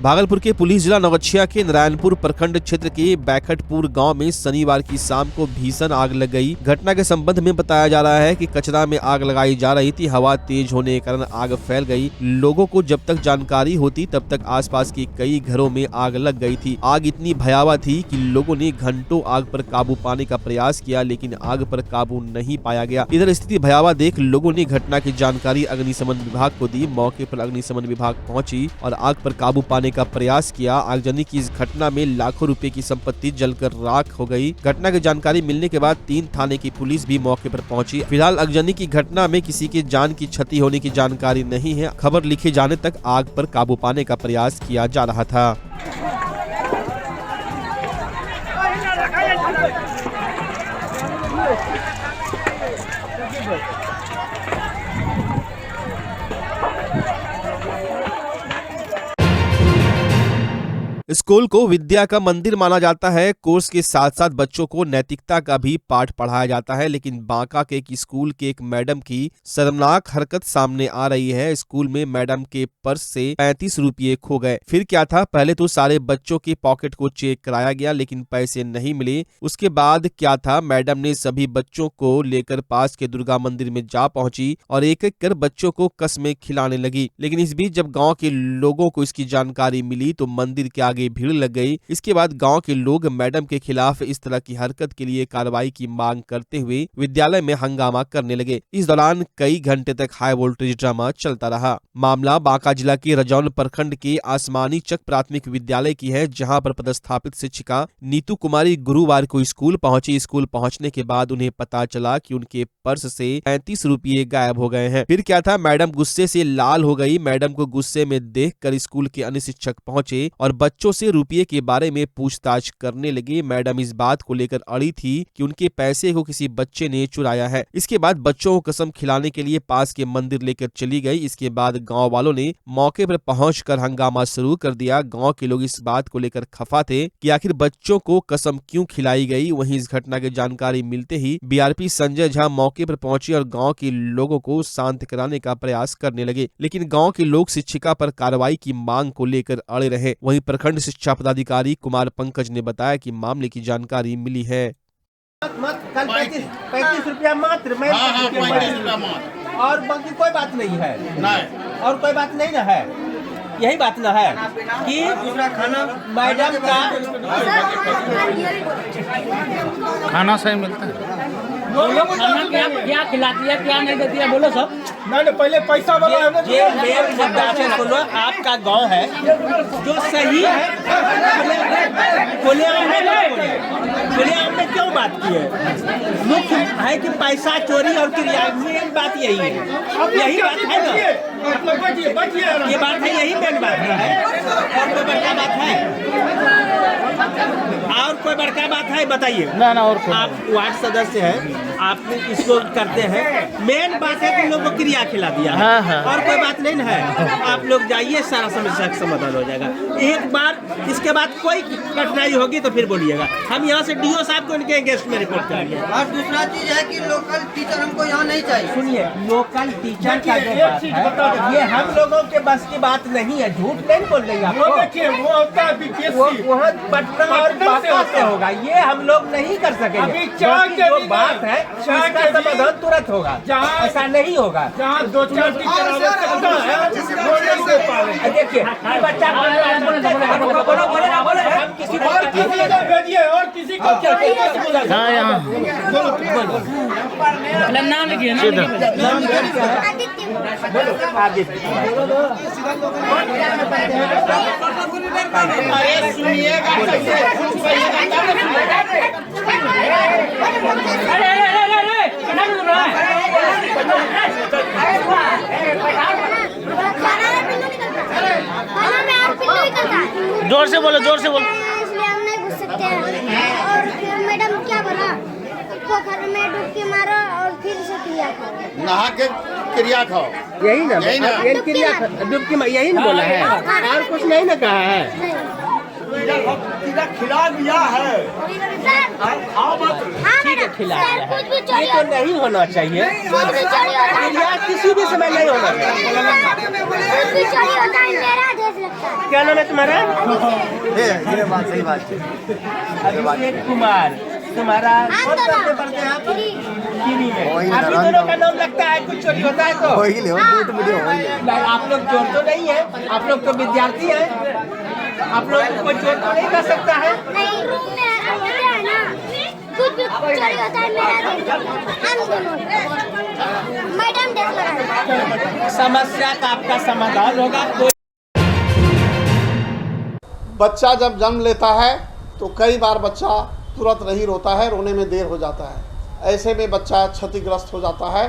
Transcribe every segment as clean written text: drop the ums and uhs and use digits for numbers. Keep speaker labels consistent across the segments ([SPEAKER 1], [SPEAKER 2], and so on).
[SPEAKER 1] भागलपुर के पुलिस जिला नवगछिया के नारायणपुर प्रखंड क्षेत्र के बैखटपुर गांव में शनिवार की शाम को भीषण आग लग गई। घटना के संबंध में बताया जा रहा है कि कचरा में आग लगाई जा रही थी। हवा तेज होने के कारण आग फैल गई। लोगों को जब तक जानकारी होती तब तक आसपास के कई घरों में आग लग गई थी। आग इतनी भयावह थी कि लोगों ने घंटों आग पर काबू पाने का प्रयास किया, लेकिन आग पर काबू नहीं पाया गया। इधर स्थिति भयावह देख लोगों ने घटना की जानकारी अग्निशमन विभाग को दी। मौके पर अग्निशमन विभाग पहुंची और आग पर काबू पाने का प्रयास किया। आगजनी की इस घटना में लाखों रुपए की संपत्ति जलकर राख हो गई। घटना की जानकारी मिलने के बाद 3 थाने की पुलिस भी मौके पर पहुंची। फिलहाल आगजनी की घटना में किसी के जान की क्षति होने की जानकारी नहीं है। खबर लिखे जाने तक आग पर काबू पाने का प्रयास किया जा रहा था। स्कूल को विद्या का मंदिर माना जाता है। कोर्स के साथ साथ बच्चों को नैतिकता का भी पाठ पढ़ाया जाता है, लेकिन बांका के एक स्कूल के एक मैडम की शर्मनाक हरकत सामने आ रही है। स्कूल में मैडम के पर्स से 35 रुपये खो गए। फिर क्या था, पहले तो सारे बच्चों के पॉकेट को चेक कराया गया, लेकिन पैसे नहीं मिले। उसके बाद क्या था, मैडम ने सभी बच्चों को लेकर पास के दुर्गा मंदिर में जा पहुंची और एक एक कर बच्चों को कस्में खिलाने लगी। लेकिन इस बीच जब गाँव के लोगों को इसकी जानकारी मिली तो मंदिर के आगे भीड़ लग गई। इसके बाद गांव के लोग मैडम के खिलाफ इस तरह की हरकत के लिए कार्रवाई की मांग करते हुए विद्यालय में हंगामा करने लगे। इस दौरान कई घंटे तक हाई वोल्टेज ड्रामा चलता रहा। मामला बांका जिला के रजौन प्रखंड के आसमानी चक प्राथमिक विद्यालय की है, जहां पर पदस्थापित शिक्षिका नीतू कुमारी गुरुवार को स्कूल पहुंची। स्कूल पहुंचने के बाद उन्हें पता चला कि उनके पर्स से 35 रुपये गायब हो गए हैं। फिर क्या था, मैडम गुस्से से लाल हो गई। मैडम को गुस्से में देखकर स्कूल के अन्य शिक्षक पहुंचे और बच्चों से रुपये के बारे में पूछताछ करने लगे। मैडम इस बात को लेकर अड़ी थी कि उनके पैसे को किसी बच्चे ने चुराया है। इसके बाद बच्चों को कसम खिलाने के लिए पास के मंदिर लेकर चली गई। इसके बाद गांव वालों ने मौके पर पहुंचकर हंगामा शुरू कर दिया। गांव के लोग इस बात को लेकर खफा थे कि आखिर बच्चों को कसम क्यों खिलाई गई। वहीं इस घटना की जानकारी मिलते ही बीआरपी संजय झा मौके पर पहुंचे और गाँव के लोगों को शांत कराने का प्रयास करने लगे, लेकिन गाँव के लोग शिक्षिका पर कार्रवाई की मांग को लेकर अड़े रहे। वहीं प्रखंड शिक्षा पदाधिकारी कुमार पंकज ने बताया कि मामले की जानकारी मिली है।
[SPEAKER 2] कल 35 रुपया मात्र, मैं 35 रुपया मात्र, और बाकी कोई बात नहीं है। नहीं, और कोई बात नहीं ना है। यही बात ना है कि दूसरा खाना मैडम का
[SPEAKER 3] खाना सही मिलता है।
[SPEAKER 4] बोलो क्या खिला दिया क्या नहीं दे दिया, बोलो सब।
[SPEAKER 2] नहीं, पहले पैसा वाला है। ये मेन मुद्दा से बोलो, आपका गांव है जो सही है, बोले हमने क्यों बात की है। मुख्य है कि पैसा चोरी और क्रिया, मेन बात यही है। यही बात है ना, ये बात है, यही मेन बात है। और कोई बड़का बात है, और कोई बड़का बात है बताइए
[SPEAKER 3] ना। और
[SPEAKER 2] आप वार्ड सदस्य हैं, आप इसको करते हैं। मेन बात है कि लोगों को क्रिया खिला दिया है। और कोई बात नहीं है। आप लोग जाइए, सारा समस्या का समाधान हो जाएगा एक बार। इसके बाद कोई कठिनाई होगी तो फिर बोलिएगा। हम यहाँ से डीओ साहब को इनके अगेंस्ट में रिपोर्ट करेंगे।
[SPEAKER 5] और दूसरा चीज है कि लोकल टीचर हमको यहाँ नहीं चाहिए।
[SPEAKER 2] सुनिए, लोकल टीचर का जो बात है, ये हम लोगों के बस की बात नहीं है। झूठ नहीं बोल रही है। वो होता है वहाँ पटना और बांका से होगा, ये हम लोग नहीं कर सकेंगे। जो बात है इसका समाधान तुरंत होगा, ऐसा नहीं होगा। जहाँ 2-4 टीचर देखिए, बच्चा हम किसी को भेजिए और किसी को
[SPEAKER 4] नाम लिखिए ना।
[SPEAKER 2] अरे सुनिएगा,
[SPEAKER 3] जोर से बोलो, जोर से बोलो।
[SPEAKER 6] इसलिए हम नहीं घुस सकते हैं। और फिर मैडम क्या बोला, पोखर में डुबकी मारो और फिर से क्रिया करो,
[SPEAKER 5] नहा के क्रिया खाओ।
[SPEAKER 2] यही ना, क्रिया डुबकी में यही ना बोला है, और कुछ नहीं ना कहा है। खिला दिया है, ठीक है, खिला दिया है। ये तो नहीं होना चाहिए, किसी भी समय नहीं होना चाहिए। क्या नाम है तुम्हारा?
[SPEAKER 5] ये बात सही बात है।
[SPEAKER 2] अभिषेक कुमार। तुम्हारा कीवी में आप ही दोनों का नाम लगता है। कुछ चोरी होता है तो आप लोग चोर तो नहीं है, आप लोग तो विद्यार्थी हैं। आप लोग को चोर तो नहीं कर सकता है।
[SPEAKER 6] नहीं, रूम में होते हैं ना, कुछ भी चोरी होता है मेरा रूम। मैडम देख रहा है।
[SPEAKER 2] समस्या का आपका समाधान होगा।
[SPEAKER 7] बच्चा जब जन्म लेता है तो कई बार बच्चा तुरंत नहीं रोता है, रोने में देर हो जाता है। ऐसे में बच्चा क्षतिग्रस्त हो जाता है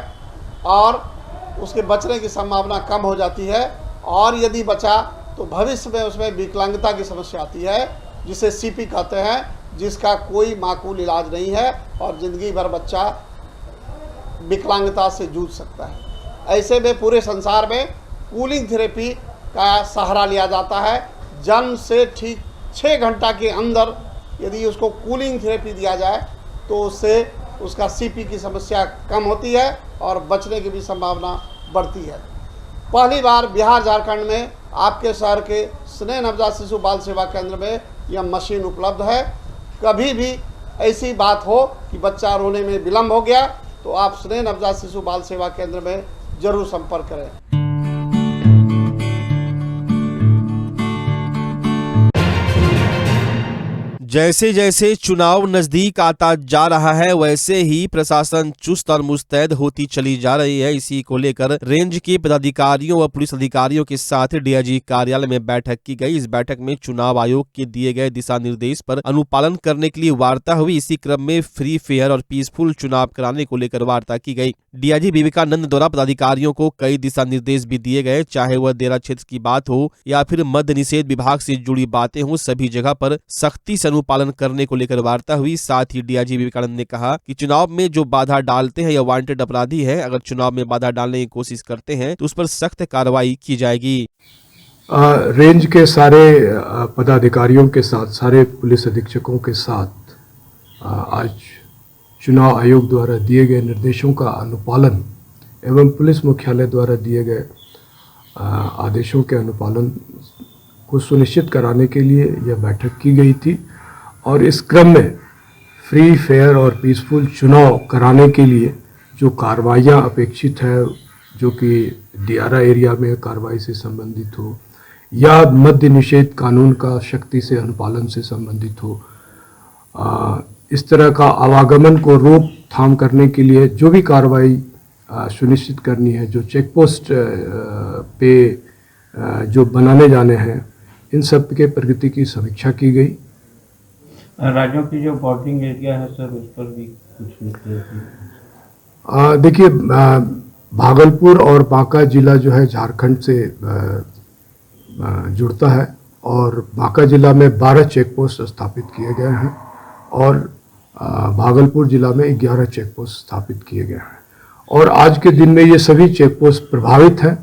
[SPEAKER 7] और उसके बचने की संभावना कम हो जाती है। और यदि बचा तो भविष्य में उसमें विकलांगता की समस्या आती है, जिसे सीपी कहते हैं, जिसका कोई माकूल इलाज नहीं है और ज़िंदगी भर बच्चा विकलांगता से जूझ सकता है। ऐसे में पूरे संसार में कूलिंग थेरेपी का सहारा लिया जाता है। जन्म से ठीक 6 घंटा के अंदर यदि उसको कूलिंग थेरेपी दिया जाए तो उससे उसका सीपी की समस्या कम होती है और बचने की भी संभावना बढ़ती है। पहली बार बिहार झारखंड में आपके शहर के स्नेह नवजात शिशु बाल सेवा केंद्र में यह मशीन उपलब्ध है। कभी भी ऐसी बात हो कि बच्चा रोने में विलम्ब हो गया तो आप स्नेह नवजात शिशु बाल सेवा केंद्र में जरूर संपर्क करें।
[SPEAKER 1] जैसे जैसे चुनाव नजदीक आता जा रहा है वैसे ही प्रशासन चुस्त और मुस्तैद होती चली जा रही है। इसी को लेकर रेंज के पदाधिकारियों व पुलिस अधिकारियों के साथ डीआईजी कार्यालय में बैठक की गई। इस बैठक में चुनाव आयोग के दिए गए दिशा निर्देश पर अनुपालन करने के लिए वार्ता हुई। इसी क्रम में फ्री फेयर और पीसफुल चुनाव कराने को लेकर वार्ता की गई। डीआईजी विवेकानंद द्वारा पदाधिकारियों को कई दिशा निर्देश भी दिए गए, चाहे वह देरा क्षेत्र की बात हो या फिर मद्य निषेध विभाग से जुड़ी बातें हो, सभी जगह पर सख्ती से पालन करने को लेकर वार्ता हुई। साथ ही डीआईजी विवेकानंद ने कहा कि चुनाव में जो बाधा डालते हैं या वांटेड अपराधी है, अगर चुनाव में बाधा डालने की कोशिश करते हैं तो उस पर सख्त कार्रवाई की जाएगी।
[SPEAKER 8] रेंज के सारे पदाधिकारियों के साथ, सारे पुलिस अधीक्षकों के साथ आज चुनाव आयोग द्वारा दिए गए निर्देशों का अनुपालन एवं पुलिस मुख्यालय द्वारा दिए गए आदेशों के अनुपालन को सुनिश्चित कराने के लिए यह बैठक की गई थी। और इस क्रम में फ्री फेयर और पीसफुल चुनाव कराने के लिए जो कार्रवाइयाँ अपेक्षित है, जो कि दियारा एरिया में कार्रवाई से संबंधित हो या मद्य निषेध कानून का सख्ती से अनुपालन से संबंधित हो, इस तरह का आवागमन को रोकथाम करने के लिए जो भी कार्रवाई सुनिश्चित करनी है, जो चेक पोस्ट पे जो बनाने जाने हैं, इन सब के प्रगति की समीक्षा की गई।
[SPEAKER 9] राज्यों की जो बॉर्डरिंग एरिया है सर, उस पर भी कुछ
[SPEAKER 8] देखिए, भागलपुर और बांका जिला जो है झारखंड से जुड़ता है और बांका जिला में 12 चेक पोस्ट स्थापित किए गए हैं और भागलपुर जिला में 11 चेक पोस्ट स्थापित किए गए हैं। और आज के दिन में ये सभी चेक पोस्ट प्रभावित हैं,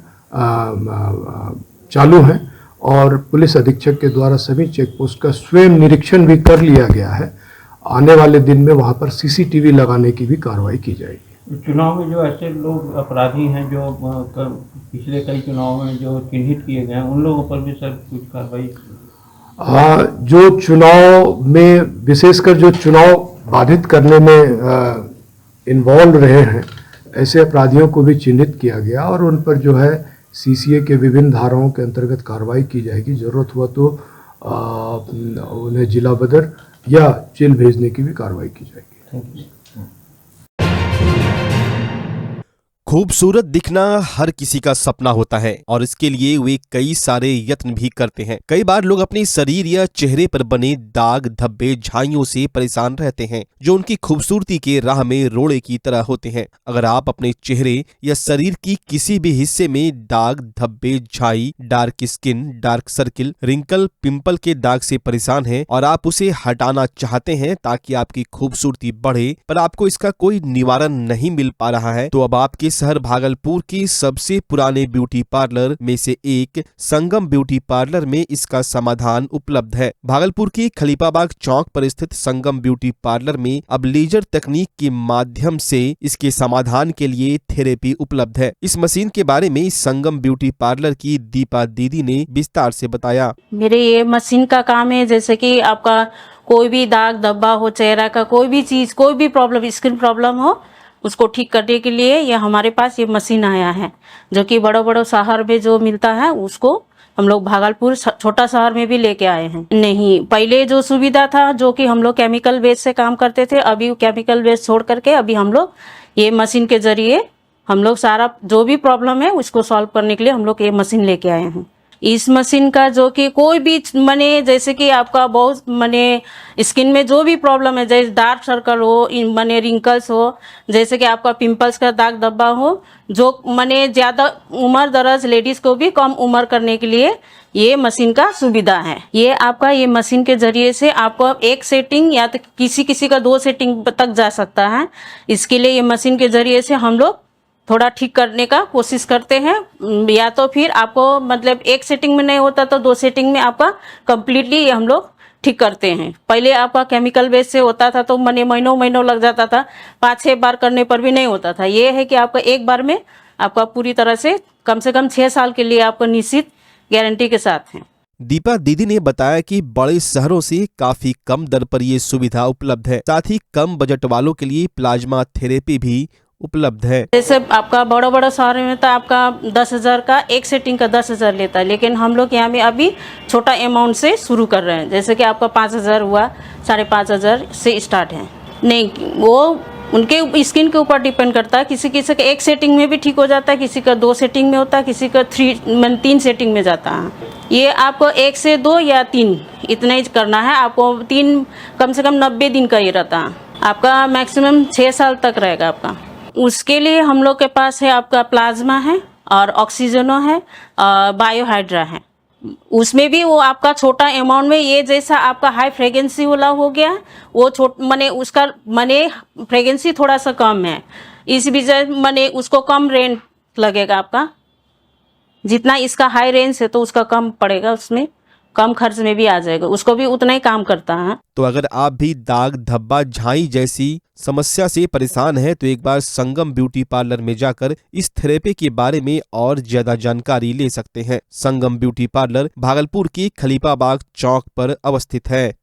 [SPEAKER 8] चालू हैं और पुलिस अधीक्षक के द्वारा सभी चेक पोस्ट का स्वयं निरीक्षण भी कर लिया गया है। आने वाले दिन में वहाँ पर सीसीटीवी लगाने की भी कार्रवाई की जाएगी।
[SPEAKER 9] चुनाव में जो ऐसे लोग अपराधी हैं जो पिछले कई चुनाव में जो चिन्हित किए गए हैं, उन लोगों पर भी सर कुछ कार्रवाई?
[SPEAKER 8] जो चुनाव में विशेषकर जो चुनाव बाधित करने में इन्वॉल्व रहे हैं, ऐसे अपराधियों को भी चिन्हित किया गया और उन पर जो है सीसीए के विभिन्न धाराओं के अंतर्गत कार्रवाई की जाएगी। ज़रूरत हुआ तो उन्हें जिला बदर या जेल भेजने की भी कार्रवाई की जाएगी।
[SPEAKER 1] खूबसूरत दिखना हर किसी का सपना होता है और इसके लिए वे कई सारे यत्न भी करते हैं। कई बार लोग अपने शरीर या चेहरे पर बने दाग, धब्बे, झाइयों से परेशान रहते हैं, जो उनकी खूबसूरती के राह में रोड़े की तरह होते हैं। अगर आप अपने चेहरे या शरीर की किसी भी हिस्से में दाग, धब्बे, झाई, dark skin, dark circle, wrinkle, pimple के दाग से परेशान हैं और आप उसे हटाना चाहते हैं ताकि आपकी खूबसूरती बढ़े, पर आपको इसका कोई निवारण नहीं मिल पा रहा है, तो अब आपके शहर भागलपुर के सबसे पुराने ब्यूटी पार्लर में से एक संगम ब्यूटी पार्लर में इसका समाधान उपलब्ध है। भागलपुर के खलीफाबाग चौक पर स्थित संगम ब्यूटी पार्लर में अब लेजर तकनीक के माध्यम से इसके समाधान के लिए थेरेपी उपलब्ध है। इस मशीन के बारे में संगम ब्यूटी पार्लर की दीपा दीदी ने विस्तार से बताया।
[SPEAKER 4] मेरे ये मशीन का काम है, जैसे कि आपका कोई भी दाग धब्बा हो, चेहरा का कोई भी चीज, कोई भी प्रॉब्लम, स्किन प्रॉब्लम हो, उसको ठीक करने के लिए ये हमारे पास ये मशीन आया है, जो कि बड़ो शहर में जो मिलता है उसको हम लोग भागलपुर छोटा शहर में भी लेके आए हैं। नहीं, पहले जो सुविधा था, जो कि हम लोग केमिकल बेस से काम करते थे, अभी केमिकल बेस छोड़ करके अभी हम लोग ये मशीन के जरिए हम लोग सारा जो भी प्रॉब्लम है उसको सॉल्व करने के लिए हम लोग ये मशीन लेके आए हैं। इस मशीन का जो कि कोई भी माने, जैसे कि आपका बहुत माने स्किन में जो भी प्रॉब्लम है, जैसे डार्क सर्कल हो, माने रिंकल्स हो, जैसे कि आपका पिंपल्स का दाग धब्बा हो, जो माने ज़्यादा उम्र दराज लेडीज़ को भी कम उम्र करने के लिए ये मशीन का सुविधा है। ये आपका ये मशीन के जरिए से आपको एक सेटिंग या तो किसी का 2 सेटिंग तक जा सकता है। इसके लिए ये मशीन के जरिए से हम लोग थोड़ा ठीक करने का कोशिश करते हैं, या तो फिर आपको मतलब एक सेटिंग में नहीं होता तो 2 सेटिंग में आपका कम्प्लीटली हम लोग ठीक करते हैं। पहले आपका केमिकल बेस से होता था तो महीनों लग जाता था, 5-6 बार करने पर भी नहीं होता था। ये है कि आपका एक बार में आपका पूरी तरह से कम 6 साल के लिए आपको निश्चित गारंटी के साथ है।
[SPEAKER 1] दीपा दीदी ने बताया कि बड़े शहरों से काफी कम दर पर ये सुविधा उपलब्ध है। साथ ही कम बजट वालों के लिए प्लाज्मा थेरेपी भी उपलब्ध है।
[SPEAKER 4] जैसे आपका बड़ा शहर में तो आपका 10,000 का एक सेटिंग का 10,000 लेता है, लेकिन हम लोग यहाँ में अभी छोटा अमाउंट से शुरू कर रहे हैं। जैसे कि आपका 5,000 हुआ, 5,500 से स्टार्ट है। नहीं, वो उनके स्किन के ऊपर डिपेंड करता है। किसी का एक सेटिंग में भी ठीक हो जाता है, किसी का 2 सेटिंग में होता है, किसी का 3 सेटिंग में जाता है। ये आपको 1 से 2 या 3 इतना ही करना है। आपको 3 कम से कम 90 दिन का ये रहता है। आपका मैक्सिमम 6 साल तक रहेगा आपका। उसके लिए हम लोग के पास है आपका प्लाज्मा है और ऑक्सीजनो है, बायोहाइड्रा है। उसमें भी वो आपका छोटा अमाउंट में, ये जैसा आपका हाई फ्रेगेंसी वाला हो गया, वो माने उसका माने फ्रेगेंसी थोड़ा सा कम है, इस वजह माने उसको कम रेंट लगेगा आपका। जितना इसका हाई रेंज है तो उसका कम पड़ेगा, उसमें कम खर्च में भी आ जाएगा, उसको भी उतना ही काम करता है।
[SPEAKER 1] तो अगर आप भी दाग धब्बा झाई जैसी समस्या से परेशान हैं तो एक बार संगम ब्यूटी पार्लर में जाकर इस थेरेपी के बारे में और ज्यादा जानकारी ले सकते हैं। संगम ब्यूटी पार्लर भागलपुर की खलीफाबाग चौक पर अवस्थित है।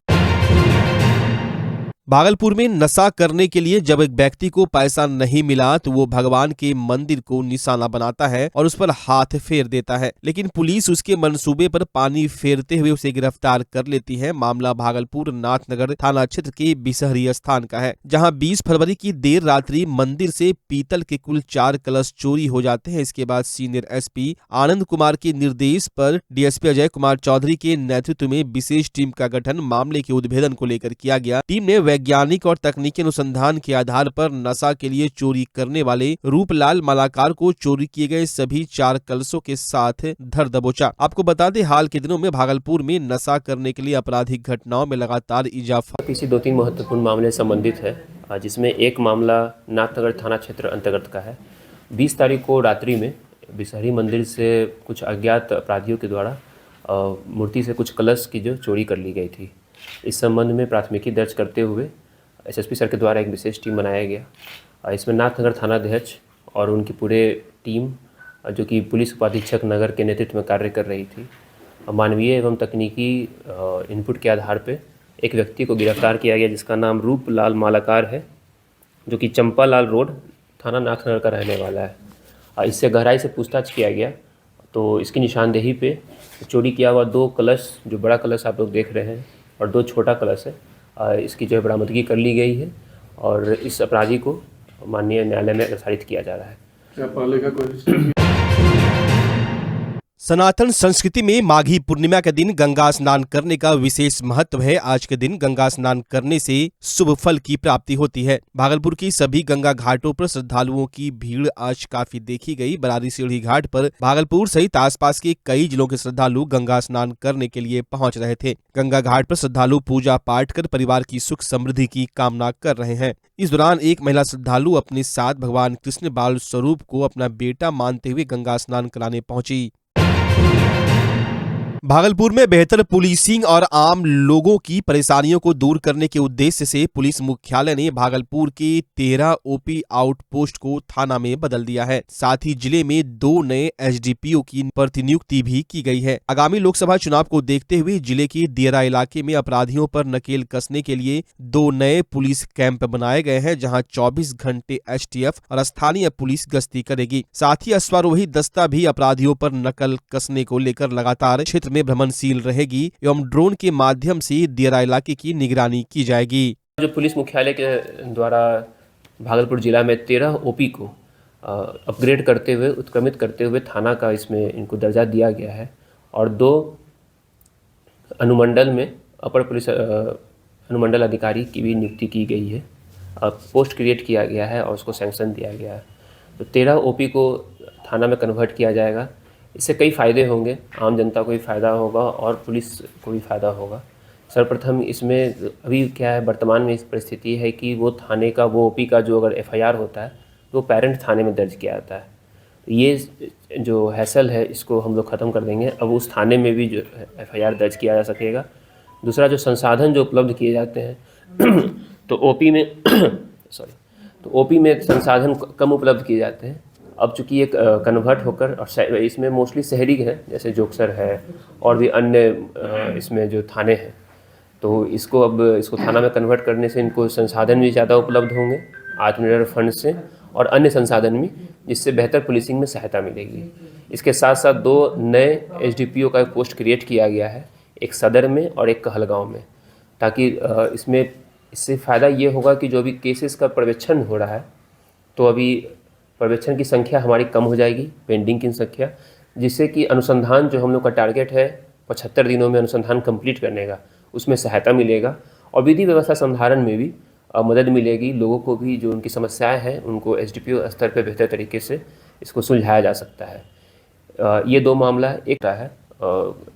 [SPEAKER 1] भागलपुर में नशा करने के लिए जब एक व्यक्ति को पैसा नहीं मिला तो वो भगवान के मंदिर को निशाना बनाता है और उस पर हाथ फेर देता है, लेकिन पुलिस उसके मंसूबे पर पानी फेरते हुए उसे गिरफ्तार कर लेती है। मामला भागलपुर नाथनगर थाना क्षेत्र के बिसहरी स्थान का है, जहां 20 फरवरी की देर रात्रि मंदिर से पीतल के कुल 4 कलश चोरी हो जाते हैं। इसके बाद सीनियर एसपी आनंद कुमार के निर्देश पर डीएसपी अजय कुमार चौधरी के नेतृत्व में विशेष टीम का गठन मामले के उद्भेदन को लेकर किया गया। टीम ने वैज्ञानिक और तकनीकी अनुसंधान के आधार पर नशा के लिए चोरी करने वाले रूपलाल मालाकार को चोरी किए गए सभी 4 कलशों के साथ धर दबोचा। आपको बता दें, हाल के दिनों में भागलपुर में नशा करने के लिए आपराधिक घटनाओं में लगातार इजाफा।
[SPEAKER 10] इसी 2-3 महत्वपूर्ण मामले संबंधित है, जिसमें एक मामला नाथनगर थाना क्षेत्र अंतर्गत का है। 20 तारीख को रात्रि में बिसहरी मंदिर से कुछ अज्ञात अपराधियों के द्वारा मूर्ति से कुछ कलश की जो चोरी कर ली गई थी। इस संबंध में प्राथमिकी दर्ज करते हुए एसएसपी सर के द्वारा एक विशेष टीम बनाया गया। इसमें नाथनगर थानाध्यक्ष और उनकी पूरे टीम, जो कि पुलिस उपाधीक्षक नगर के नेतृत्व में कार्य कर रही थी, मानवीय एवं तकनीकी इनपुट के आधार पर एक व्यक्ति को गिरफ्तार किया गया, जिसका नाम रूपलाल मालाकार है, जो कि चंपालाल रोड थाना नाथनगर का रहने वाला है। इससे गहराई से पूछताछ किया गया तो इसकी निशानदेही पे चोरी किया हुआ 2 कलश, जो बड़ा कलश आप लोग देख रहे हैं और 2 छोटा कलश है, इसकी जो है बरामदगी कर ली गई है और इस अपराधी को माननीय न्यायालय में प्रसारित किया जा रहा है।
[SPEAKER 8] क्या पहले का कोई
[SPEAKER 1] सनातन संस्कृति में माघी पूर्णिमा के दिन गंगा स्नान करने का विशेष महत्व है। आज के दिन गंगा स्नान करने से शुभ फल की प्राप्ति होती है। भागलपुर की सभी गंगा घाटों पर श्रद्धालुओं की भीड़ आज काफी देखी गई। बरारी सीढ़ी घाट पर भागलपुर सहित आसपास के कई जिलों के श्रद्धालु गंगा स्नान करने के लिए पहुंच रहे थे। गंगा घाट पर श्रद्धालु पूजा पाठ कर परिवार की सुख समृद्धि की कामना कर रहे हैं। इस दौरान एक महिला श्रद्धालु अपने साथ भगवान कृष्ण बाल स्वरूप को अपना बेटा मानते हुए गंगा स्नान कराने पहुंची। भागलपुर में बेहतर पुलिसिंग और आम लोगों की परेशानियों को दूर करने के उद्देश्य से पुलिस मुख्यालय ने भागलपुर के 13 ओपी आउटपोस्ट को थाना में बदल दिया है। साथ ही जिले में 2 नए एसडीपीओ की प्रतिनियुक्ति भी की गई है। आगामी लोकसभा चुनाव को देखते हुए जिले के दियरा इलाके में अपराधियों पर नकेल कसने के लिए 2 नए पुलिस कैंप बनाए गए हैं, जहां 24 घंटे एसटीएफ और स्थानीय पुलिस गश्ती करेगी। साथ ही अश्वारोही दस्ता भी अपराधियों पर नकल कसने को लेकर लगातार क्षेत्र में भ्रमणशील रहेगी एवं ड्रोन के माध्यम से दियरा इलाके की निगरानी की जाएगी।
[SPEAKER 10] जो पुलिस मुख्यालय के द्वारा भागलपुर जिला में 13 ओपी को अपग्रेड करते हुए उत्क्रमित करते हुए थाना का इसमें इनको दर्जा दिया गया है और 2 अनुमंडल में अपर पुलिस अनुमंडल अधिकारी की भी नियुक्ति की गई है। पोस्ट क्रिएट किया गया है और उसको सैंक्शन दिया गया है। तो 13 ओपी को थाना में कन्वर्ट किया जाएगा। इससे कई फ़ायदे होंगे, आम जनता को भी फ़ायदा होगा और पुलिस को भी फ़ायदा होगा। सर्वप्रथम इसमें अभी क्या है, वर्तमान में इस परिस्थिति है कि वो थाने का वो ओपी का जो अगर एफआईआर होता है तो पेरेंट थाने में दर्ज किया जाता है। ये जो हैसल है इसको हम लोग ख़त्म कर देंगे। अब उस थाने में भी जो एफआईआर दर्ज किया जा सकेगा। दूसरा, जो संसाधन जो उपलब्ध किए जाते हैं तो ओपी में संसाधन कम उपलब्ध किए जाते हैं। अब चूँकि एक कन्वर्ट होकर और इसमें मोस्टली शहरी हैं, जैसे जोगसर है और भी अन्य इसमें जो थाने हैं, तो इसको थाना में कन्वर्ट करने से इनको संसाधन भी ज़्यादा उपलब्ध होंगे आत्मनिर्भर फंड से और अन्य संसाधन भी, जिससे बेहतर पुलिसिंग में सहायता मिलेगी। इसके साथ साथ 2 नए एसडीपीओ का पोस्ट क्रिएट किया गया है, एक सदर में और एक कहलगांव में, ताकि इससे फ़ायदा ये होगा कि जो भी केसेस का पर्यवेक्षण हो रहा है तो अभी पर्यवेक्षण की संख्या हमारी कम हो जाएगी, पेंडिंग की संख्या, जिससे कि अनुसंधान जो हम लोग का टारगेट है 75 दिनों में अनुसंधान कंप्लीट करने का, उसमें सहायता मिलेगा और विधि व्यवस्था संधारण में भी मदद मिलेगी। लोगों को भी जो उनकी समस्याएं हैं उनको एसडीपीओ स्तर पर बेहतर तरीके से इसको सुलझाया जा सकता है। ये 2 मामला है। एक है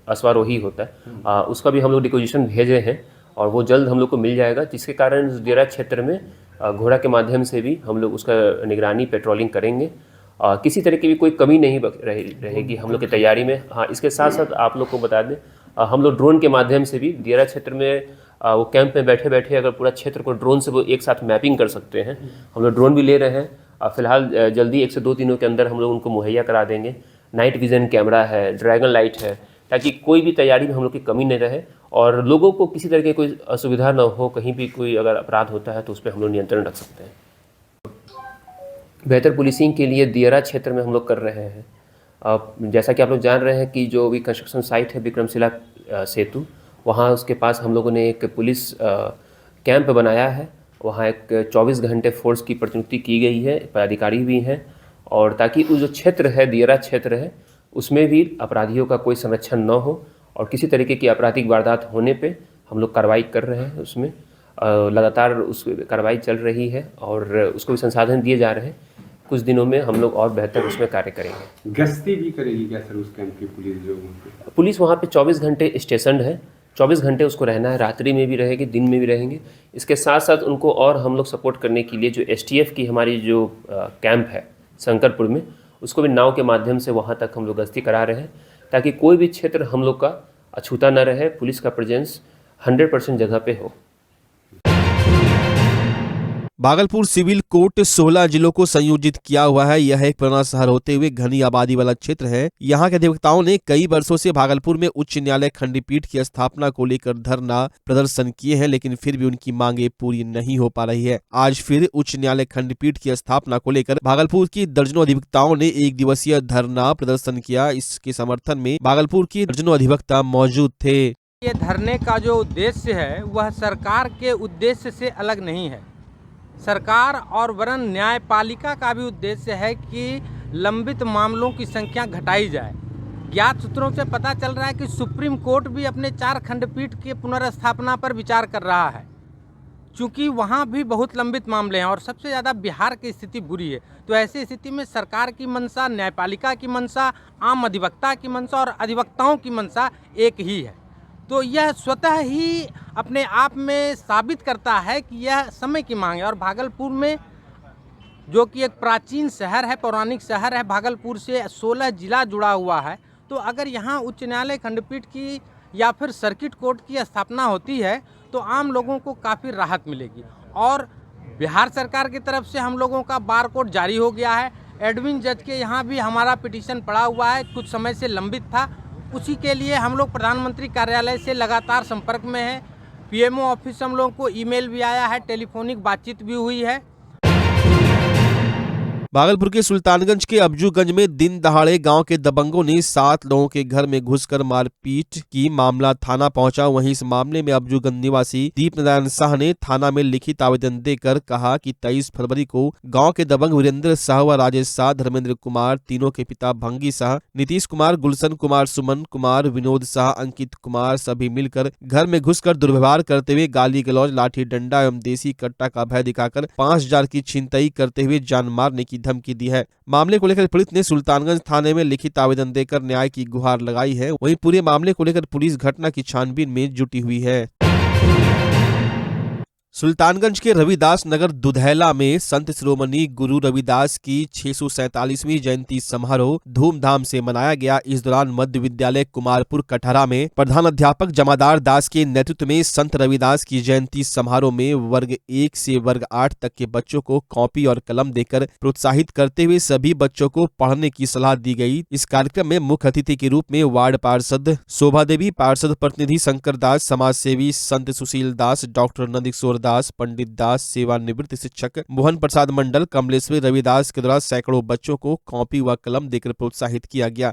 [SPEAKER 10] अश्वारोही होता है, उसका भी हम लोग डिपोजिशन भेजे हैं और वो जल्द हम लोग को मिल जाएगा, जिसके कारण दियरा क्षेत्र में घोड़ा के माध्यम से भी हम लोग उसका निगरानी पेट्रोलिंग करेंगे। किसी तरह की भी कोई कमी नहीं रहेगी हम लोग की तैयारी में। हाँ, इसके साथ साथ आप लोग को बता दें, हम लोग ड्रोन के माध्यम से भी दियरा क्षेत्र में वो कैंप में बैठे बैठे अगर पूरा क्षेत्र को ड्रोन से वो एक साथ मैपिंग कर सकते हैं। हम लोग ड्रोन भी ले रहे हैं। फिलहाल जल्दी 1 से 2 दिनों के अंदर हम लोग उनको मुहैया करा देंगे। नाइट विजन कैमरा है, ड्रैगन लाइट है, ताकि कोई भी तैयारी में हम लोग की कमी नहीं रहे और लोगों को किसी तरह की कोई असुविधा ना हो। कहीं भी कोई अगर अपराध होता है तो उस पर हम लोग नियंत्रण रख सकते हैं। बेहतर पुलिसिंग के लिए दियरा क्षेत्र में हम लोग कर रहे हैं। जैसा कि आप लोग जान रहे हैं कि जो भी कंस्ट्रक्शन साइट है विक्रमशिला सेतु, वहाँ उसके पास हम लोगों ने एक पुलिस कैंप बनाया है। वहाँ एक 24 घंटे फोर्स की प्रतिनियुक्ति की गई है, पदाधिकारी भी हैं, और ताकि वो जो क्षेत्र है दियरा क्षेत्र है उसमें भी अपराधियों का कोई संरक्षण न हो और किसी तरीके की आपराधिक वारदात होने पे हम लोग कार्रवाई कर रहे हैं। उसमें लगातार उस कार्रवाई चल रही है और उसको भी संसाधन दिए जा रहे हैं। कुछ दिनों में हम लोग और बेहतर उसमें कार्य करेंगे।
[SPEAKER 11] गश्ती भी करेगी क्या सर उस कैंप की
[SPEAKER 10] पुलिस? वहाँ पे 24 घंटे स्टेशन है, 24 घंटे उसको रहना है, रात्रि में भी रहेगी, दिन में भी रहेंगे। इसके साथ साथ उनको और हम लोग सपोर्ट करने के लिए जो एसटीएफ की हमारी जो कैंप है शंकरपुर में, उसको भी नाव के माध्यम से वहाँ तक हम लोग गश्ती करा रहे हैं, ताकि कोई भी क्षेत्र हम लोग का अछूता न रहे, पुलिस का प्रेजेंस 100% जगह पे हो।
[SPEAKER 1] भागलपुर सिविल कोर्ट 16 जिलों को संयोजित किया हुआ है। यह एक पुराना शहर होते हुए घनी आबादी वाला क्षेत्र है। यहाँ के अधिवक्ताओं ने कई वर्षों से भागलपुर में उच्च न्यायालय खंडपीठ की स्थापना को लेकर धरना प्रदर्शन किए हैं, लेकिन फिर भी उनकी मांगे पूरी नहीं हो पा रही है। आज फिर उच्च न्यायालय खंडपीठ की स्थापना को लेकर भागलपुर की दर्जनों अधिवक्ताओं ने 1 दिवसीय धरना प्रदर्शन किया। इसके समर्थन में भागलपुर के दर्जनों अधिवक्ता मौजूद थे।
[SPEAKER 12] ये धरने का जो उद्देश्य है वह सरकार के उद्देश्य से अलग नहीं है। सरकार और वरन न्यायपालिका का भी उद्देश्य है कि लंबित मामलों की संख्या घटाई जाए। ज्ञात सूत्रों से पता चल रहा है कि सुप्रीम कोर्ट भी अपने 4 खंडपीठ के पुनर्स्थापना पर विचार कर रहा है, क्योंकि वहाँ भी बहुत लंबित मामले हैं और सबसे ज़्यादा बिहार की स्थिति बुरी है। तो ऐसी स्थिति में सरकार की मंशा, न्यायपालिका की मंशा, आम अधिवक्ता की मंशा और अधिवक्ताओं की मंशा एक ही है। तो यह स्वतः ही अपने आप में साबित करता है कि यह समय की मांग है। और भागलपुर में, जो कि एक प्राचीन शहर है, पौराणिक शहर है, भागलपुर से 16 जिला जुड़ा हुआ है, तो अगर यहाँ उच्च न्यायालय, खंडपीठ की या फिर सर्किट कोर्ट की स्थापना होती है तो आम लोगों को काफ़ी राहत मिलेगी। और बिहार सरकार की तरफ से हम लोगों का बार कोड जारी हो गया है। एडमिन जज के यहाँ भी हमारा पिटीशन पड़ा हुआ है, कुछ समय से लंबित था। उसी के लिए हम लोग प्रधानमंत्री कार्यालय से लगातार संपर्क में हैं। पीएमओ ऑफिस हम लोगों को ईमेल भी आया है, टेलीफोनिक बातचीत भी हुई है।
[SPEAKER 1] भागलपुर के सुल्तानगंज के अब्जूगंज में दिन दहाड़े गांव के दबंगों ने 7 लोगों के घर में घुसकर मारपीट की मामला थाना पहुंचा। वहीं इस मामले में अब्जूगंज निवासी दीप नारायण शाह ने थाना में लिखित आवेदन देकर कहा कि 23 फरवरी को गांव के दबंग वीरेंद्र शाह व राजेश शाह, धर्मेंद्र कुमार, तीनों के पिता भंगी शाह, नीतीश कुमार, गुलशन कुमार, सुमन कुमार, विनोद शाह, अंकित कुमार सभी मिलकर घर में घुसकर दुर्व्यवहार करते हुए गाली गलौज, लाठी डंडा एवं देसी कट्टा का भय दिखाकर 5000 की छिनतई करते हुए जान मारने की धमकी दी है। मामले को लेकर पीड़ित ने सुल्तानगंज थाने में लिखित आवेदन देकर न्याय की गुहार लगाई है। वहीं पूरे मामले को लेकर पुलिस घटना की छानबीन में जुटी हुई है। सुल्तानगंज के रविदास नगर दुधैला में संत शिरोमणि गुरु रविदास की 647वीं जयंती समारोह धूमधाम से मनाया गया। इस दौरान मध्य विद्यालय कुमारपुर कटहरा में प्रधान अध्यापक जमादार दास के नेतृत्व में संत रविदास की जयंती समारोह में वर्ग 1 से वर्ग 8 तक के बच्चों को कॉपी और कलम देकर प्रोत्साहित करते हुए सभी बच्चों को पढ़ने की सलाह दी गई। इस कार्यक्रम में मुख्य अतिथि के रूप में वार्ड पार्षद शोभा देवी, पार्षद प्रतिनिधि शंकर दास, समाज सेवी संत सुशील दास, डॉक्टर नंदकिशोर दास, पंडित दास, सेवानिवृत्त शिक्षक मोहन प्रसाद मंडल, कमलेश्वरी रविदास के द्वारा सैकड़ों बच्चों को कॉपी व कलम देकर प्रोत्साहित किया गया।